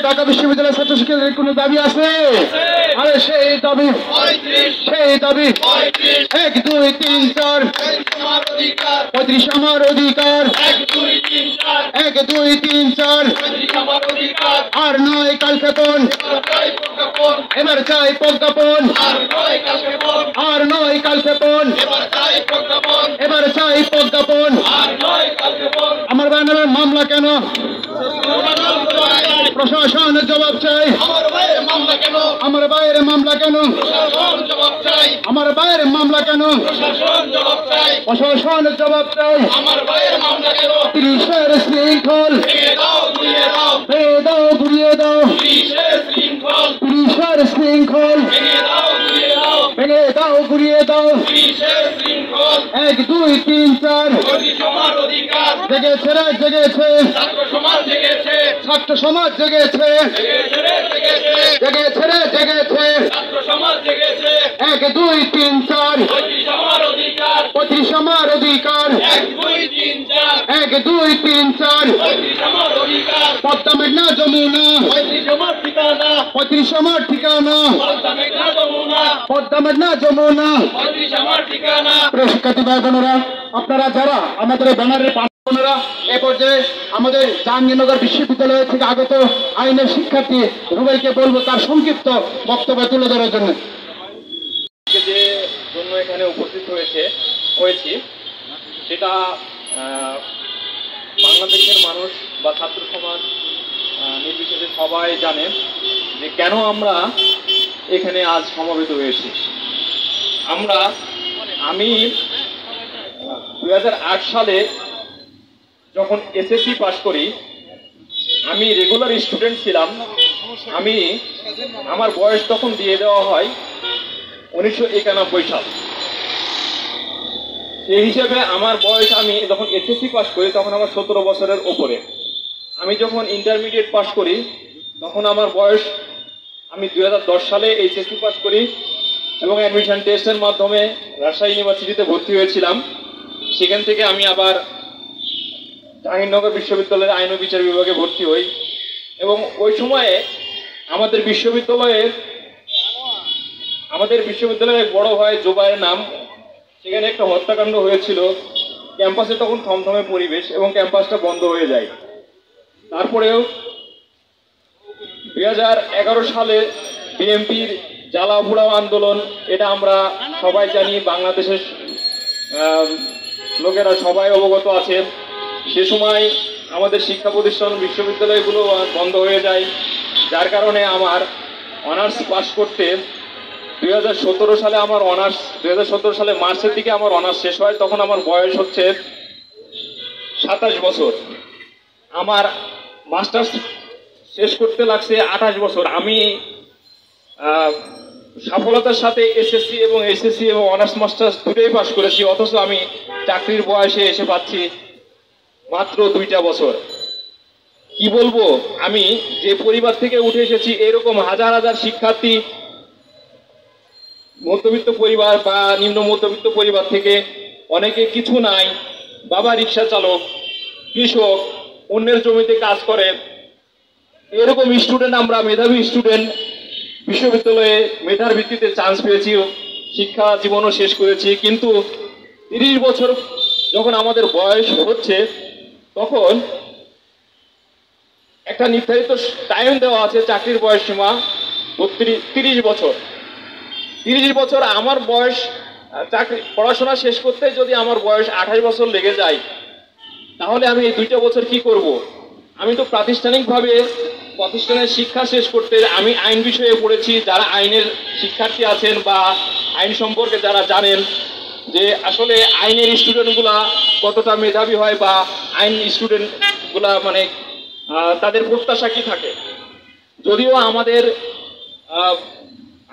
ঢাকা বিশ্ববিদ্যালয়ের ছাত্র শিক্ষকদের কোনো দাবি আছে? আরে সেই দাবি 1 2 3 4 35 আমার অধিকার 1 2 3 4 আর নয় কালক্ষেপণ এবার চাই প্রজ্ঞাপন আর নয় কালক্ষেপণ এবার চাই প্রজ্ঞাপন আমার বানানোর মামলা কেন প্রশাসন জবাব চাই আমার বাইরে মামলা কেন আমার বাইরে মামলা কেন প্রশাসন জবাব চাই 30-এর শৃঙ্খল ভেঙে দাও ঘুরিয়ে দাও 30-এর শৃঙ্খল ভেঙে দাও ঘুরিয়ে দাও 1 2 3 4 জেগেছে রে জেগেছে ছাত্র সমাজ জেগেছে জেগেছে রে জেগেছে 1 2 3 4 35 আমার অধিকার 1 2 3 4 পদ্মা মেঘনা যমুনা 35 আমার ঠিকানা পদ্মা মেঘনা যমুনা শিক্ষার্থী ভাই বোনেরা, আপনারা যারা আমাদের ব্যানারের বোনেরা এ পর্যায়ে আমাদের জাহাঙ্গীরনগর বিশ্ববিদ্যালয় থেকে আগত আইনের শিক্ষার্থী রুবেলকে বলবো তার সংক্ষিপ্ত বক্তব্য তুলে ধরার জন্য। যে জন্য এখানে উপস্থিত হয়েছি সেটা বাংলাদেশের মানুষ বা ছাত্র সমাজ নির্বিশেষে সবাই জানে যে কেন আমরা এখানে আজ সমবেত হয়েছি। আমি 2008 সালে যখন এসএসসি পাস করি, আমি রেগুলার স্টুডেন্ট ছিলাম। আমার বয়স তখন দিয়ে দেওয়া হয় 1991 সাল। সেই হিসেবে আমার বয়স, আমি যখন এসএসসি পাস করি তখন আমার 17 বছরের ওপরে। আমি যখন ইন্টারমিডিয়েট পাস করি তখন আমার বয়স, আমি 2010 সালে এইচএসসি পাস করি এবং অ্যাডমিশন টেস্টের মাধ্যমে রাজশাহী ইউনিভার্সিটিতে ভর্তি হয়েছিলাম। সেখান থেকে আমি আবার জাহাঙ্গীরনগর বিশ্ববিদ্যালয়ের আইন ও বিচার বিভাগে ভর্তি হই এবং ওই সময়ে আমাদের বিশ্ববিদ্যালয়ের বড় ভাই জুবাইর নাম, সেখানে একটা হত্যাকাণ্ড হয়েছিল। ক্যাম্পাসে তখন থমথমে পরিবেশ এবং ক্যাম্পাসটা বন্ধ হয়ে যায়। তারপরেও 2011 সালে বিএনপির জ্বালাও আন্দোলন, এটা আমরা সবাই জানি, বাংলাদেশের লোকেরা সবাই অবগত আছে। সে সময় আমাদের শিক্ষা প্রতিষ্ঠান বিশ্ববিদ্যালয়গুলো বন্ধ হয়ে যায়, যার কারণে আমার অনার্স পাস করতে 2017 সালে আমার 2017 সালে মার্চের দিকে আমার অনার্স শেষ হয়। তখন আমার বয়স হচ্ছে 27 বছর। আমার মাস্টার্স শেষ করতে লাগছে 28 বছর। আমি সফলতার সাথে এসএসসি এবং এসএসসি এবং অনার্স মাস্টার্স দুটোই পাস করেছি, অথচ আমি চাকরির বয়সে এসে পাচ্ছি মাত্র 2টা বছর। কি বলবো, আমি যে পরিবার থেকে উঠে এসেছি, এরকম হাজার হাজার শিক্ষার্থী মধ্যবিত্ত পরিবার বা নিম্ন মধ্যবিত্ত পরিবার থেকে, অনেকে কিছু নাই, বাবা রিক্সা চালক, কৃষক, অন্যের জমিতে কাজ করে, এরকম স্টুডেন্ট আমরা, মেধাবী স্টুডেন্ট, বিশ্ববিদ্যালয়ে মেধার ভিত্তিতে চান্স পেয়েছি, শিক্ষা জীবনও শেষ করেছি। কিন্তু 30 বছর যখন আমাদের বয়স হচ্ছে, তখন একটা নির্ধারিত টাইম দেওয়া আছে, চাকরির বয়স সীমা 30 বছর। 30 বছর আমার বয়স, পড়াশোনা শেষ করতে যদি আমার বয়স 28 বছর লেগে যায়, তাহলে আমি এই 2টা বছর কি করব? আমি তো প্রাতিষ্ঠানিকভাবে প্রতিষ্ঠানের শিক্ষা শেষ করতে, আমি আইন বিষয়ে পড়েছি। যারা আইনের শিক্ষার্থী আছেন বা আইন সম্পর্কে যারা জানেন যে আসলে আইনের স্টুডেন্টগুলা কতটা মেধাবী হয় বা আইন স্টুডেন্টগুলা মানে তাদের প্রত্যাশা কি থাকে। যদিও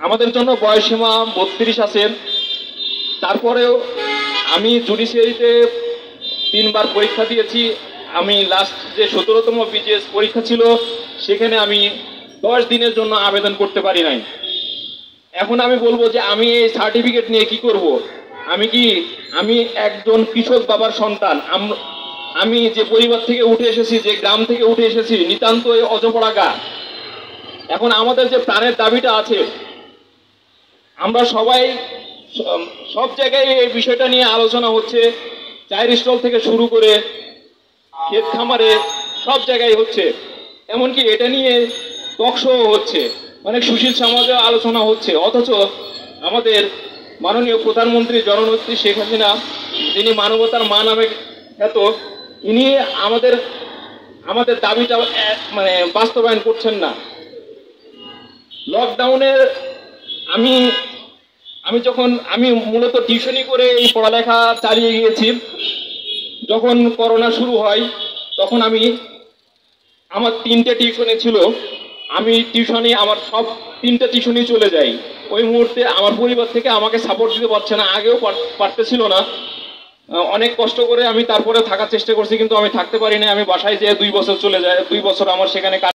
আমাদের জন্য বয়সসীমা 32 আছে, তারপরেও আমি জুডিশিয়ারিতে 3 বার পরীক্ষা দিয়েছি। আমি লাস্ট যে 17তম বিজিএস পরীক্ষা ছিল, সেখানে আমি 10 দিনের জন্য আবেদন করতে পারি নাই। এখন আমি বলবো যে আমি এই সার্টিফিকেট নিয়ে কি করব? আমি একজন কৃষক বাবার সন্তান। আমি যে পরিবার থেকে উঠে এসেছি, যে গ্রাম থেকে উঠে এসেছি, নিতান্তই অজপড়া গা। এখন আমাদের যে প্রাণের দাবিটা আছে, আমরা সবাই সব জায়গায় এই বিষয়টা নিয়ে আলোচনা হচ্ছে, চায়ের স্টল থেকে শুরু করে ক্ষেত খামারে সব জায়গায় হচ্ছে, এমনকি এটা নিয়ে টক শো হচ্ছে, অনেক সুশীল সমাজে আলোচনা হচ্ছে। অথচ আমাদের মাননীয় প্রধানমন্ত্রী জননেত্রী শেখ হাসিনা, যিনি মানবতার মা নামে খ্যাত, ইনি আমাদের দাবিটা মানে বাস্তবায়ন করছেন না। লকডাউনের আমি মূলত টিউশনি করে এই পড়ালেখা চালিয়ে গিয়েছি। যখন করোনা শুরু হয় তখন আমার 3টে টিউশনি ছিল, আমি আমার সব 3টে টিউশনি চলে যাই। ওই মুহূর্তে আমার পরিবার থেকে আমাকে সাপোর্ট দিতে পারছে না, আগেও পারতেছিল না। অনেক কষ্ট করে আমি তারপরে থাকার চেষ্টা করছি, কিন্তু আমি থাকতে পারি না। আমি বাসায় যেয়ে 2 বছর চলে যায়, 2 বছর আমার সেখানে